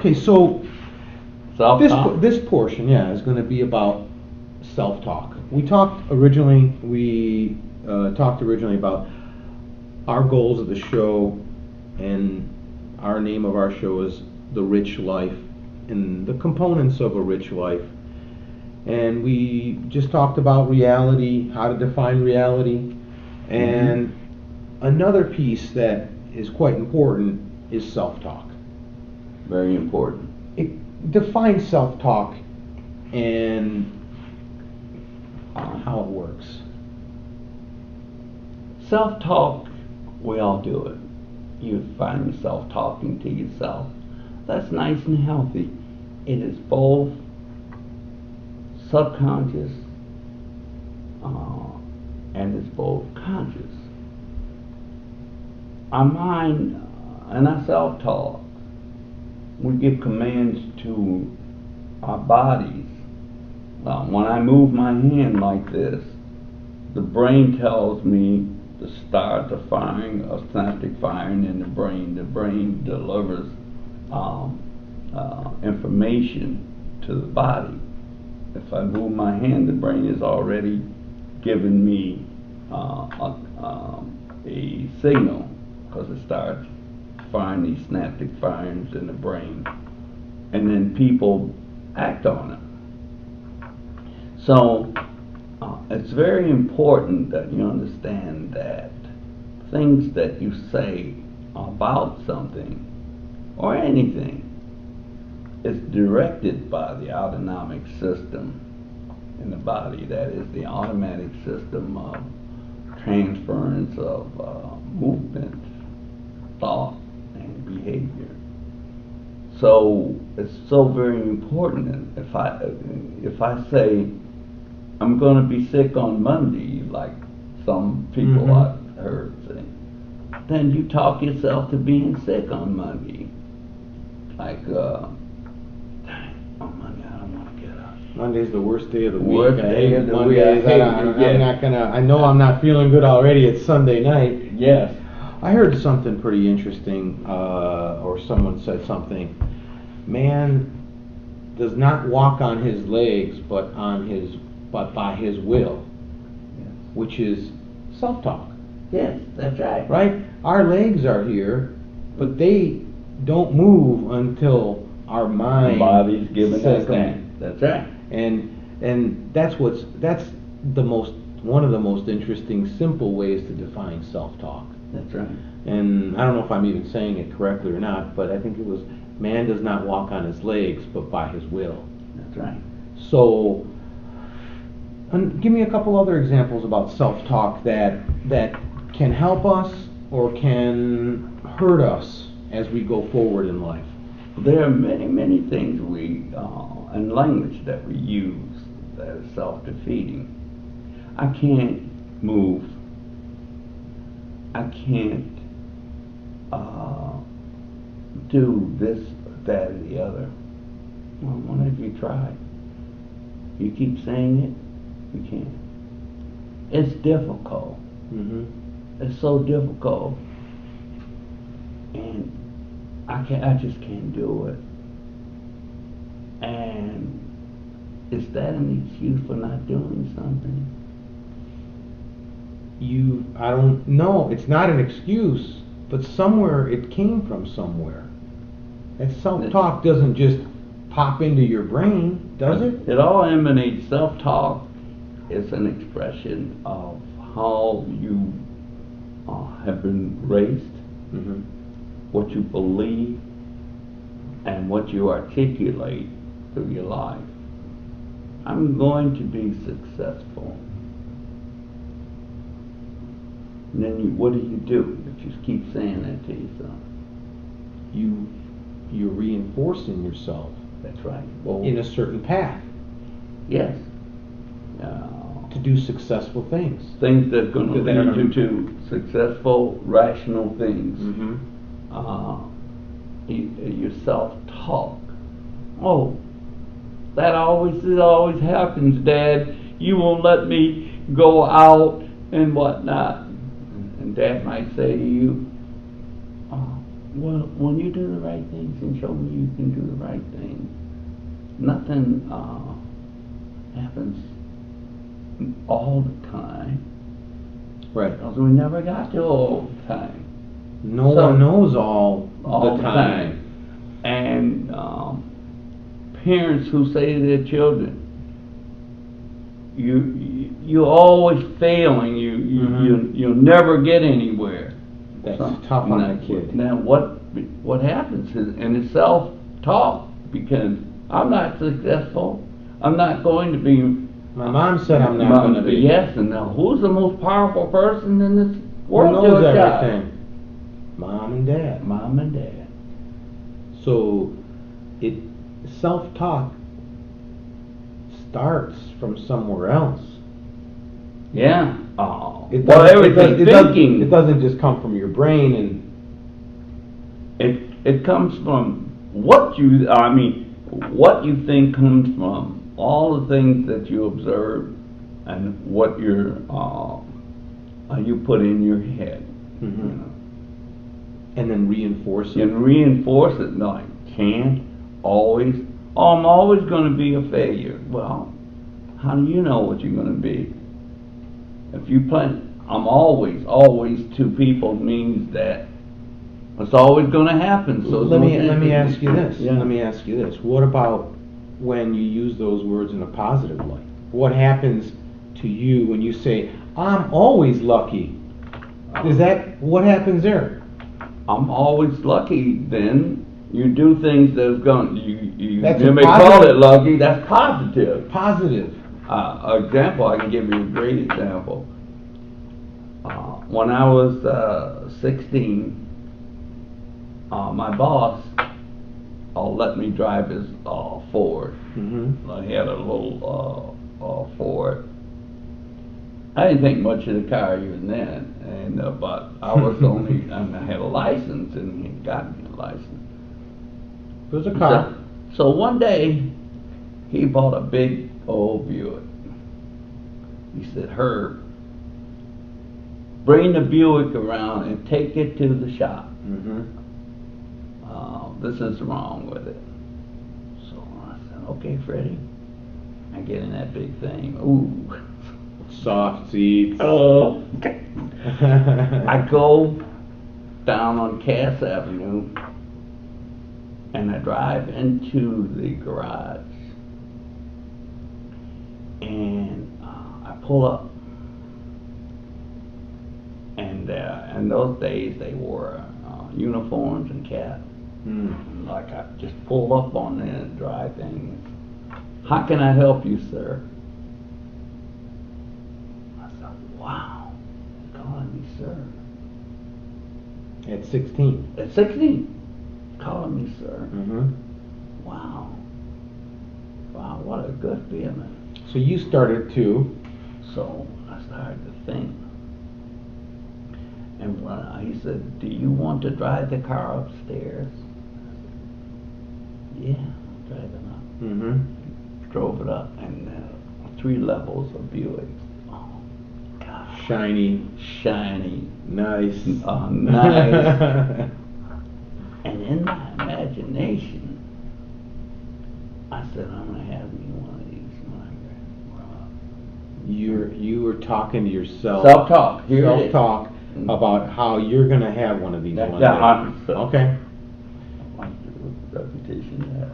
Okay, so Self-talk? this portion, yeah, is going to be about self-talk. We talked originally. Talked originally about our goals of the show, and our name of our show is The Rich Life, and the components of a rich life. And we just talked about reality, how to define reality, and another piece that is quite important is self-talk. Very important. Define self-talk and how it works. Self-talk, we all do it. You find yourself talking to yourself. That's nice and healthy. It is both subconscious and it's both conscious. Our mind and our self-talk, we give commands to our bodies. When I move my hand like this, the brain tells me to start the firing, a synaptic firing in the brain. The brain delivers information to the body. If I move my hand, the brain is already given me a signal, because it starts firing these synaptic firings in the brain, and then people act on it. So it's very important that you understand that things that you say about something or anything is directed by the autonomic system in the body. That is the automatic system of transference of movement, thought, and behavior. So it's so very important. If I say I'm going to be sick on Monday, like some people I've heard say, then you talk yourself to being sick on Monday. Like, dang, on Monday I don't want to get up. Monday's the worst day of the Worst week. day of the week. Mondays, I'm not gonna. I know I'm not feeling good already. It's Sunday night. Yes. I heard something pretty interesting, or someone said something. Man does not walk on his legs, but by his will, Yes. which is self-talk. Yes, that's right. Right? Our legs are here, but they don't move until our mind Body's giving says us that. That's right. And that's one of the most interesting, simple ways to define self-talk. That's right. And I don't know if I'm even saying it correctly or not, but I think it was, man does not walk on his legs, but by his will. That's right. So, give me a couple other examples about self-talk that can help us or can hurt us as we go forward in life. There are many, many things and language that we use that is self-defeating. I can't move. I can't do this, that, or the other. Well, when have you tried? You keep saying it, you can't. It's difficult. It's so difficult, and I just can't do it. And is that an excuse for not doing something? I don't know, it's not an excuse, but somewhere it came from somewhere. That self-talk doesn't just pop into your brain, does it? It all emanates. Self-talk is an expression of how you have been raised, what you believe, and what you articulate through your life. I'm going to be successful. And then what do? If you keep saying that to yourself? You're reinforcing yourself. That's right. In a certain path. Yes. To do successful things. Things that are going to lead you to successful, rational things. Your self-talk. Oh, it always happens, Dad. You won't let me go out and whatnot. And Dad might say to you, Well, when you do the right things and show me you can do the right thing, nothing happens all the time. Right. Because we never got to all the time. No So- one knows all All the time. And parents who say to their children, you're always failing. You'll never get anywhere. That's So, tough on now- a kid. Now what happens is, and it's self-talk, because I'm not successful. I'm not going to be. My mom said I'm not going to be. Yes, and now who's the most powerful person in this Who world? knows to a child? everything? Mom and dad. Mom and dad. So, self-talk starts from somewhere else. Yeah. Oh. It Well, doesn't- everything thinking. It doesn't just come from your brain and. It comes from what you think comes from all the things that you observe and what you put in your head. Mhm. You know. And then reinforce it. And reinforce it, like, can't always, I'm always going to be a failure. Well, how do you know what you're going to be? If you plan, I'm always to people means that it's always going to happen. So let me ask you this. Yeah. Let me ask you this. What about when you use those words in a positive light? What happens to you when you say, "I'm always lucky"? Is that what happens there? I'm always lucky. Then you do things that's going. You That's may a call positive. it lucky. That's positive. Positive. Example, I can give you a great example. When I was 16, my boss let me drive his Ford. Mm-hmm. He had a little Ford. I didn't think much of the car even then, and but I was only, and I had a license, and he got me a license. It was a car. So one day, he bought a big old Buick. He said, "Herb, bring the Buick around and take it to the shop. Mm-hmm. This is wrong with it." So I said, "Okay, Freddie." I get in that big thing. Ooh. Soft seats. Oh. I go down on Cass Avenue and I drive into the garage and I pull up, and in those days they wore uniforms and caps. Mm. Like I just pulled up on the dry thing. "How can I help you, sir?" I said, "Wow, he's calling me sir." At 16. At 16, calling me sir. Mm-hmm. Wow. Wow, what a good feeling. So you started to. So I started to think. And when he said, "Do you want to drive the car upstairs?" I said, "Yeah, I'll drive it up." Mm-hmm. Drove it up, and 3 levels of Buick. Oh, God. Shiny. Shiny. Nice. Nice. And in my imagination, I said, "I'm going to have me one of these when I grow up." You were talking to yourself. Self-talk. Here it is. Self-talk about how you're going to have one of these one day. Okay. I like the repetition there.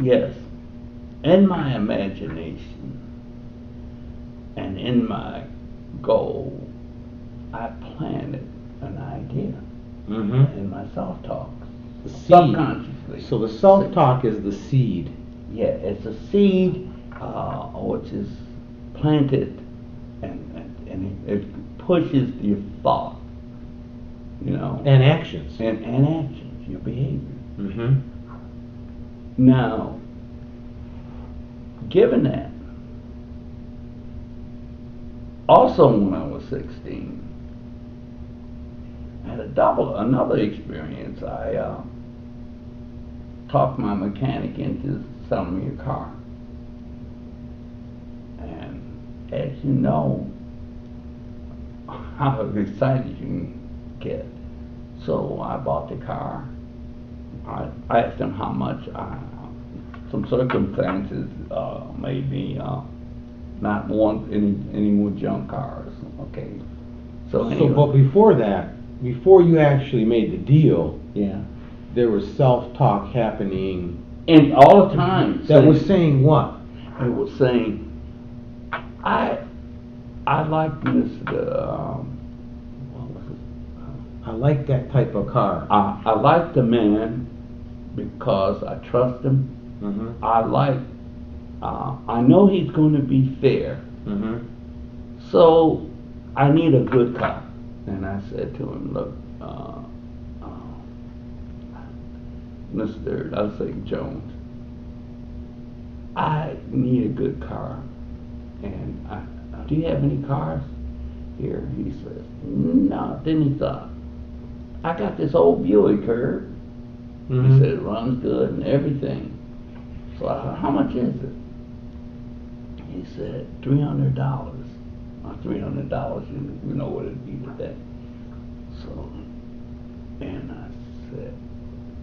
Yes, in my imagination and in my goal, I planted an idea Mm-hmm. in my self-talk. The seed. Subconsciously. So the self-talk is the seed. Yeah, it's a seed which is planted, and it pushes your thought, you know, And actions. and actions, your behavior. Mm-hmm. Now, given that, also when I was 16, I had another experience. I talked my mechanic into selling me a car. And as you know, how excited you can get. So I bought the car. I asked him how much. Some circumstances made me not want any more junk cars. Okay. So anyway. So, but before that, before you actually made the deal, Yeah. there was self-talk happening. And all the time. That was saying what? It was saying, I like Mr. What was it? I like that type of car. I like the man because I trust him. Mm-hmm. I know he's going to be fair. Mm-hmm. So I need a good car. And I said to him, look, Mr. I'll say Jones, I need a good car. And do you have any cars here? He says, no. Then he thought, I got this old Buick Curve. Mm-hmm. He said, it runs good and everything. So I said, how much is it? He said, $300. $300, you know what it'd be today. So, and I said,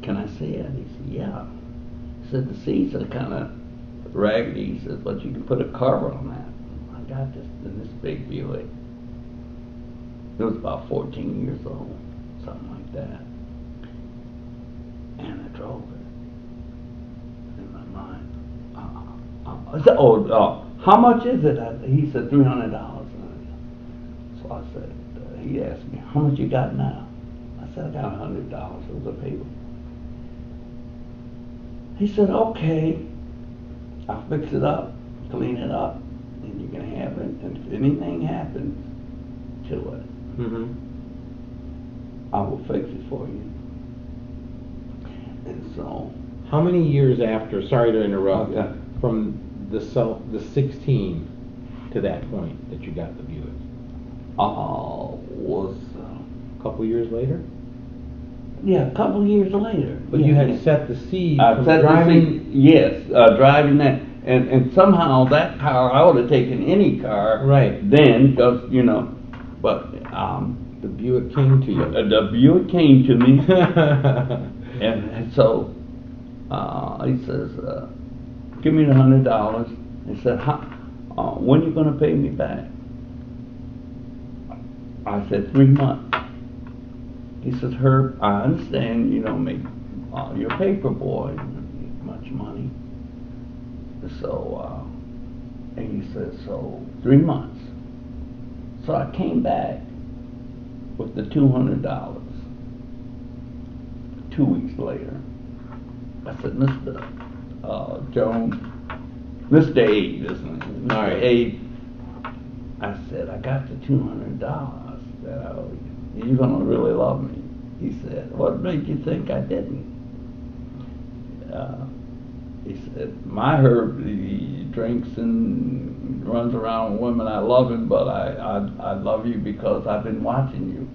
can I see it? He said, yeah. He said, the seats are kind of raggedy. He said, but you can put a cover on that. I got this in this big Buick. It was about 14 years old, something like that. And I drove it. In my mind, how much is it? He said $300. So I said, he asked me, how much you got now? I said, I got $100. It was a paper. He said, okay, I'll fix it up, clean it up, and you can have it. And if anything happens to it, Mm-hmm. I will fix it for you. And so, How many years after? Sorry to interrupt. Okay. From the 16 to that point that you got the Buick. was A couple years later. yeah, a couple years later. But yeah, you had yeah. set the seed I from said driving. yes, driving that, and somehow that car, I would have taken any car. Right. Then, because but The Buick came to you. the Buick came to me, and so he says, "Give me the $100." He said, "When are you going to pay me back?" I said, 3 months. He says, Herb, I understand you don't make, you're a paper boy, you don't make much money. So, and he says, so 3 months. So I came back with the $200. 2 weeks later, I said, Mr. Jones, Mr. Abe, isn't it? Mr. All right. Abe, I said, I got the $200 that I owe you. You're gonna really love me. He said, what made you think I didn't? He said, my Herb, he drinks and runs around with women. I love him, but I love you because I've been watching you.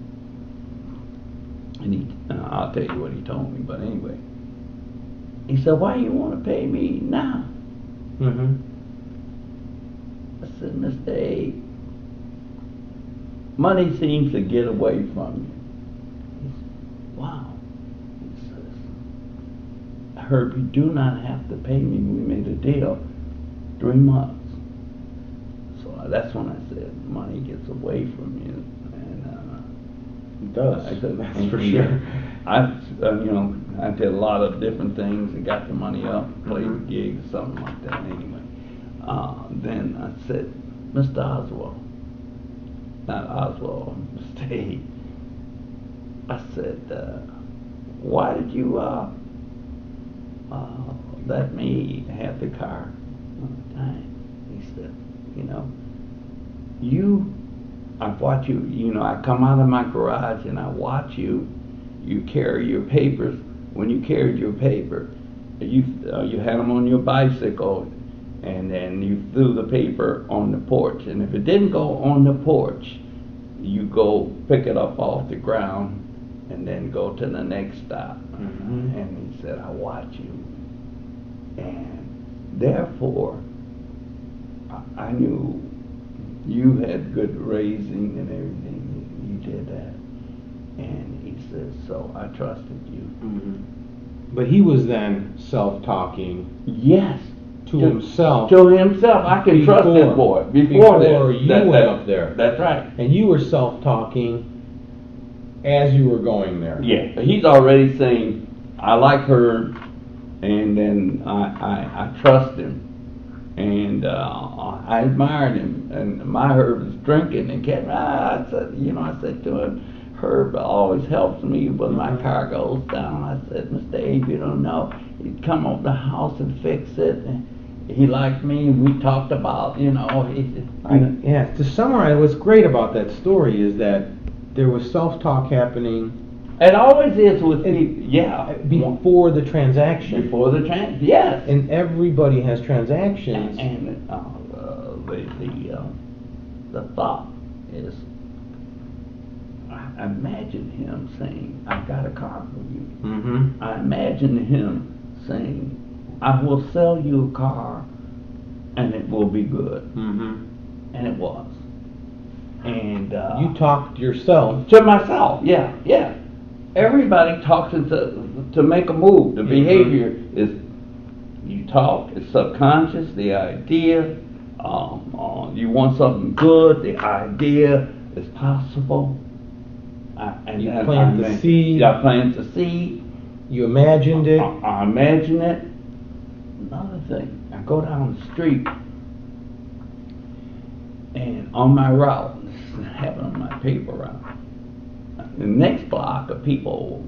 And I'll tell you what he told me, but anyway. He said, why do you want to pay me now? Mm-hmm. I said, Mr. A, money seems to get away from you. He said, wow. He says, Herb, you do not have to pay me. We made a deal. 3 months. So that's when I said, money gets away from you. And It does. That's for sure. I did a lot of different things and got the money up, played gigs, something like that. Anyway, then I said, Mr. Oswald, not Oswald, Mr. A. I said, why did you let me have the car on the time? He said, I watch you, I come out of my garage and I watch you carry your papers. When you carried your paper, you had them on your bicycle, and then you threw the paper on the porch. And if it didn't go on the porch, you go pick it up off the ground and then go to the next stop. Mm-hmm. And he said, I watch you. And therefore, I knew you had good raising and everything. You did that. And he says, so I trusted you. Mhm. But he was then self-talking Yes. to himself. To himself. I can trust this boy. Before you went up there. That's right. And you were self-talking as you were going there. Yeah. But he's already saying, I like her, and then I trust him. And I admired him. And my Herb was drinking and kept, I said to him, Herb always helps me when my car goes down. I said, Mr. Abe, you don't know. He'd come over the house and fix it. And he liked me, and we talked about, Yeah, to summarize, what's great about that story is that there was self-talk happening. It always is with me, yeah. Before the transaction. Before the yes. And everybody has transactions. And the thought is, I imagine him saying, I've got a car for you. Mm-hmm. I imagine him saying, I will sell you a car and it will be good. Mm-hmm. And it was. And you talked yourself to myself, yeah. Everybody talks to make a move. The behavior is, you talk, it's subconscious, the idea, you want something good, the idea is possible. You plant the seed. I plant the seed. You imagined it. I imagine it. Another thing, I go down the street, and on my route, this happened on my paper route, the next block of people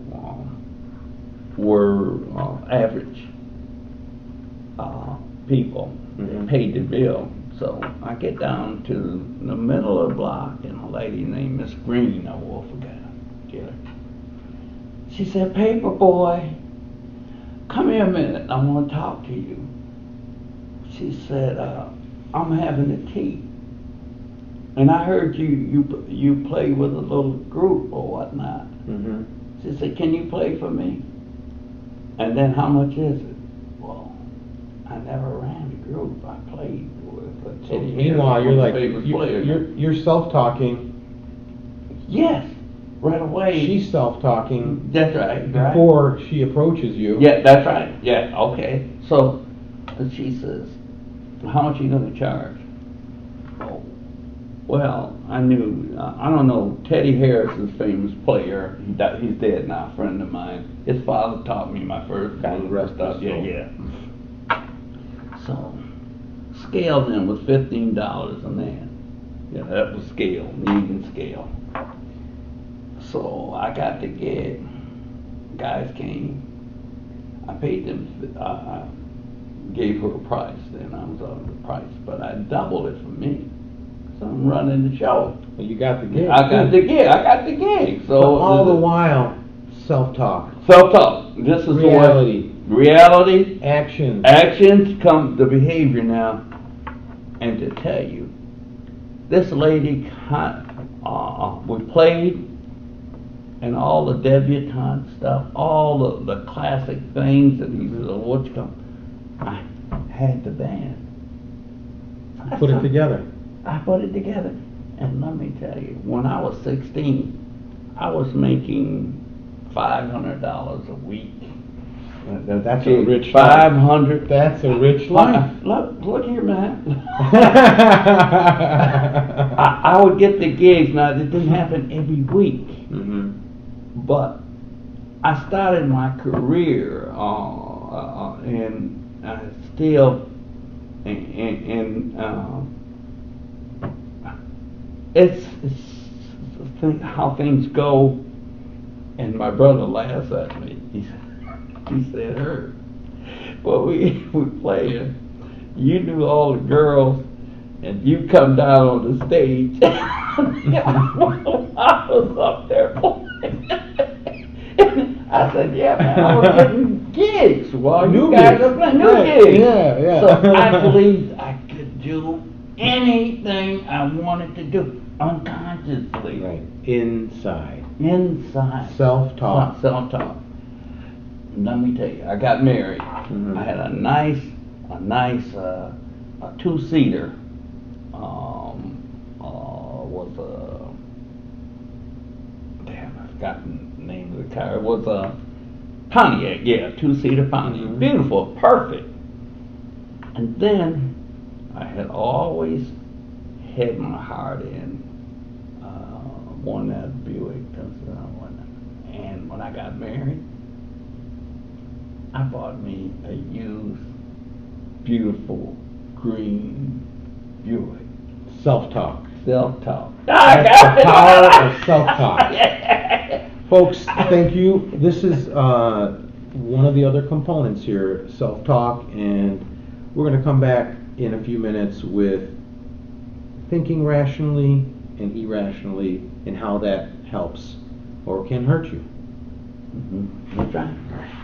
were average people. Mm-hmm. They paid the bill. So I get down to the middle of the block, and a lady named Miss Green, I will forget her. She said, Paper boy, come here a minute, I want to talk to you. She said, I'm having a tea. And I heard you play with a little group or whatnot. Mm-hmm. She said, can you play for me? And then how much is it? Well, I never ran the group. I played with Teddy. Meanwhile, you're like, you're self-talking. Yes, right away. She's self-talking. That's right. Before she approaches you. Yeah, that's right. Yeah, okay. So she says, how much are you going to charge? Oh, well, I knew, I don't know, Teddy Harris's famous player. He's dead now, a friend of mine. His father taught me my first stuff. Yeah. So, scale then was $15 a man. Yeah, that was scale, even scale. So I got the gig. Guys came. I paid them. I gave her a price. Then I was on the price, but I doubled it for me. So I'm running the show. Well, you got the gig. I got the gig. So but all the while, self-talk. Self-talk. This is reality. Reality. Actions. Actions come the behavior now. And to tell you, this lady, we played, and all the debutante stuff, all the classic things that he said, what you come? I had the band. Put it together. I put it together. And let me tell you, when I was 16, I was making $500 a week. That's a rich life. 500. That's a rich life. Look here, man. I would get the gigs. Now, it didn't happen every week. Mm-hmm. But I started my career, and still, it's how things go. And my brother laughs at me. He said, Herb, well, we played. You knew all the girls, and you come down on the stage. I was up there playing. I said, yeah, man, I was getting gigs while you guys are playing new gigs. Yeah. So I believed I could do anything I wanted to do unconsciously. Right. Inside. Self-talk. Let me tell you, I got married. Mm-hmm. I had a nice two-seater. Was forgotten the name of the car. It was a Pontiac, yeah, two-seater Pontiac. Beautiful, perfect. And then I had always had my heart in one that Buick. And when I got married, I bought me a used, beautiful, green Buick. Self-talk. Self-talk. That's the power of self-talk. Folks, thank you. This is one of the other components here, self-talk, and we're going to come back in a few minutes with thinking rationally and irrationally and how that helps or can hurt you. That's right.